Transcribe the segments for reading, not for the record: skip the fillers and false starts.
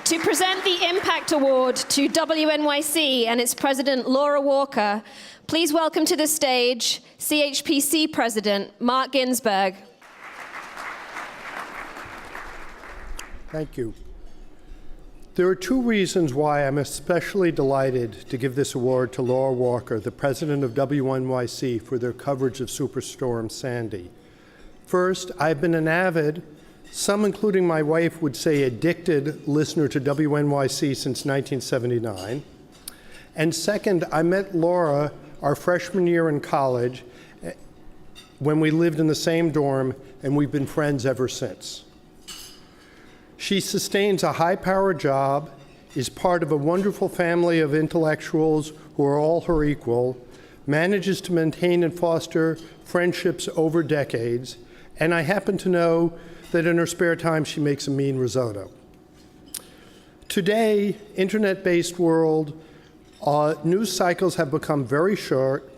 To present the Impact Award to WNYC and its president, Laura Walker, please welcome to the stage CHPC President Mark Ginsberg. Thank you. There are two reasons why I'm especially delighted to give this award to Laura Walker, the president of WNYC, for their coverage of Superstorm Sandy. First, I've been an avid, some including my wife would say addicted, listener to WNYC since 1979. And second, I met Laura our freshman year in college when we lived in the same dorm, and we've been friends ever since. She sustains a high-powered job, is part of a wonderful family of intellectuals who are all her equal, manages to maintain and foster friendships over decades, and I happen to know that in her spare time she makes a mean risotto. Today, internet-based world, news cycles have become very short,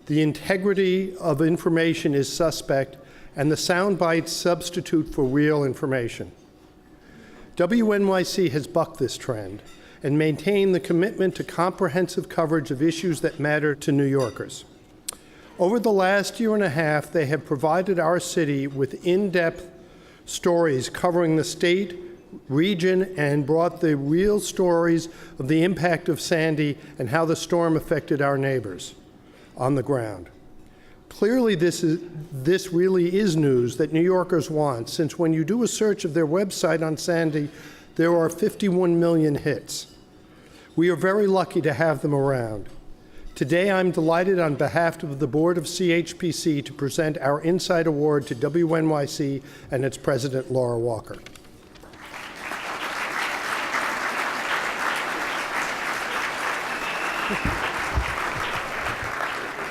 the integrity of information is suspect, and the sound bites substitute for real information. WNYC has bucked this trend and maintained the commitment to comprehensive coverage of issues that matter to New Yorkers. Over the last year and a half, they have provided our city with in-depth stories covering the state, region, and brought the real stories of the impact of Sandy and how the storm affected our neighbors on the ground. Clearly, this really is news that New Yorkers want, since when you do a search of their website on Sandy, there are 51 million hits. We are very lucky to have them around. Today, I'm delighted on behalf of the board of CHPC to present our Insight Award to WNYC and its president, Laura Walker.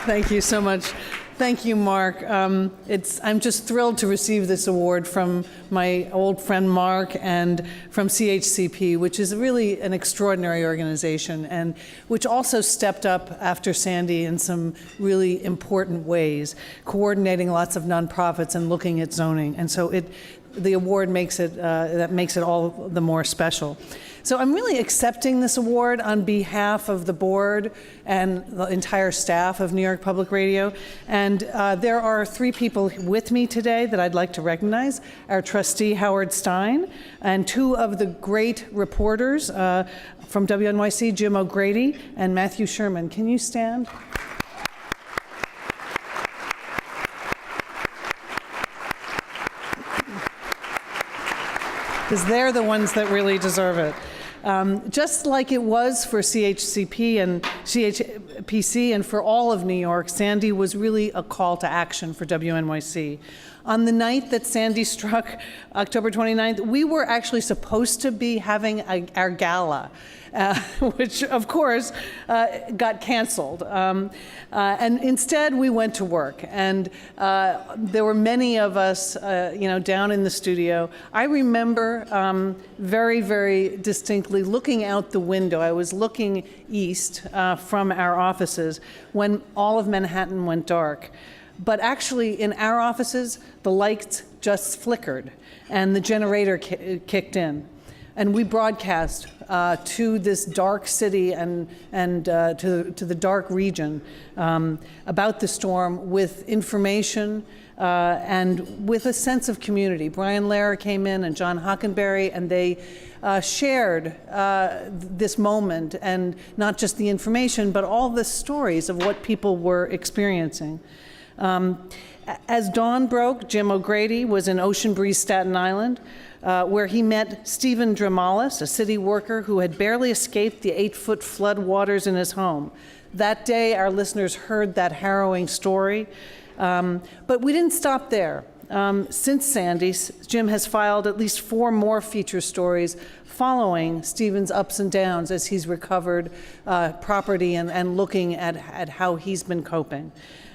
Thank you so much. Thank you, Mark. I'm just thrilled to receive this award from my old friend Mark and from CHCP, which is really an extraordinary organization and which also stepped up after Sandy in some really important ways, coordinating lots of nonprofits and looking at zoning. And so the award makes it all the more special. So I'm really accepting this award on behalf of the board and the entire staff of New York Public Radio. And there are three people with me today that I'd like to recognize. Our trustee, Howard Stein, and two of the great reporters from WNYC, Jim O'Grady and Matthew Sherman. Can you stand? Because they're the ones that really deserve it. Just like it was for CHCP and CHPC and for all of New York, Sandy was really a call to action for WNYC. On the night that Sandy struck, October 29th, we were actually supposed to be having our gala, which of course got canceled. And instead we went to work, and there were many of us down in the studio. I remember very, very distinctly looking out the window. I was looking east from our offices when all of Manhattan went dark. But actually, in our offices, the lights just flickered, and the generator kicked in. And we broadcast to this dark city and to the dark region about the storm with information and with a sense of community. Brian Lehrer came in and John Hockenberry, and they shared this moment, and not just the information, but all the stories of what people were experiencing. As dawn broke, Jim O'Grady was in Ocean Breeze, Staten Island, where he met Stephen Dramalis, a city worker who had barely escaped the 8-foot flood waters in his home. That day, our listeners heard that harrowing story, but we didn't stop there. Since Sandy, Jim has filed at least 4 more feature stories following Stephen's ups and downs as he's recovered property and looking at how he's been coping.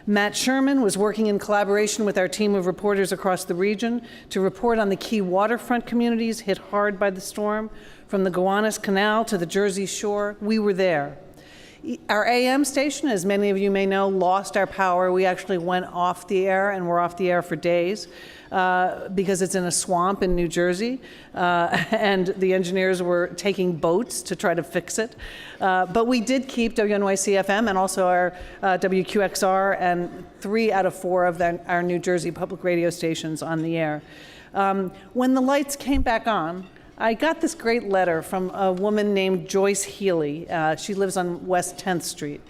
Matt Sherman was working in collaboration with our team of reporters across the region to report on the key waterfront communities hit hard by the storm. From the Gowanus Canal to the Jersey Shore, we were there. Our AM station, as many of you may know, lost our power. We actually went off the air, and we're off the air for days because it's in a swamp in New Jersey, and the engineers were taking boats to try to fix it. But we did keep WNYC FM and also our WQXR and 3 out of 4 of our New Jersey public radio stations on the air. When the lights came back on, I got this great letter from a woman named Joyce Healy. She lives on West 10th Street.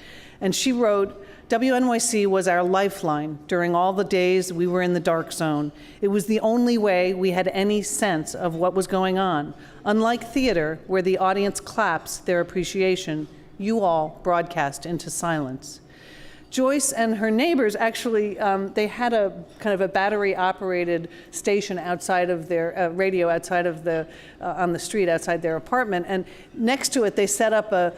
And she wrote, WNYC was our lifeline during all the days we were in the dark zone. It was the only way we had any sense of what was going on. Unlike theater, where the audience claps their appreciation, you all broadcast into silence. Joyce and her neighbors actually, they had a kind of a battery-operated station outside of their radio outside of on the street outside their apartment, and next to it they set up a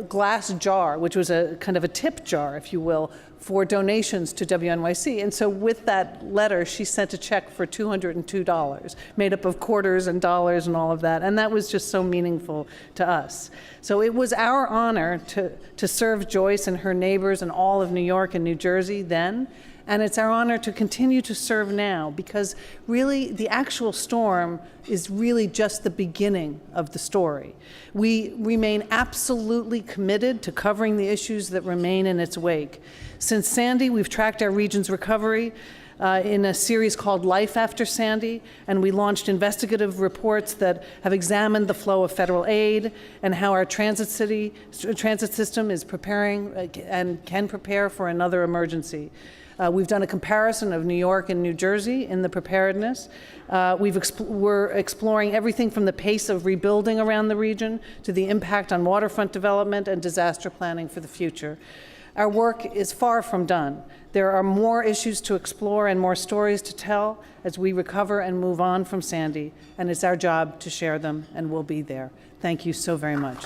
glass jar, which was a kind of a tip jar, if you will, for donations to WNYC. And so with that letter, she sent a check for $202, made up of quarters and dollars and all of that. And that was just so meaningful to us. So it was our honor to serve Joyce and her neighbors and all of New York and New Jersey then. And it's our honor to continue to serve now, because really the actual storm is really just the beginning of the story. We remain absolutely committed to covering the issues that remain in its wake. Since Sandy, we've tracked our region's recovery in a series called Life After Sandy, and we launched investigative reports that have examined the flow of federal aid and how our transit system is preparing and can prepare for another emergency. We've done a comparison of New York and New Jersey in the preparedness. We're exploring everything from the pace of rebuilding around the region to the impact on waterfront development and disaster planning for the future. Our work is far from done. There are more issues to explore and more stories to tell as we recover and move on from Sandy, and it's our job to share them, and we'll be there. Thank you so very much.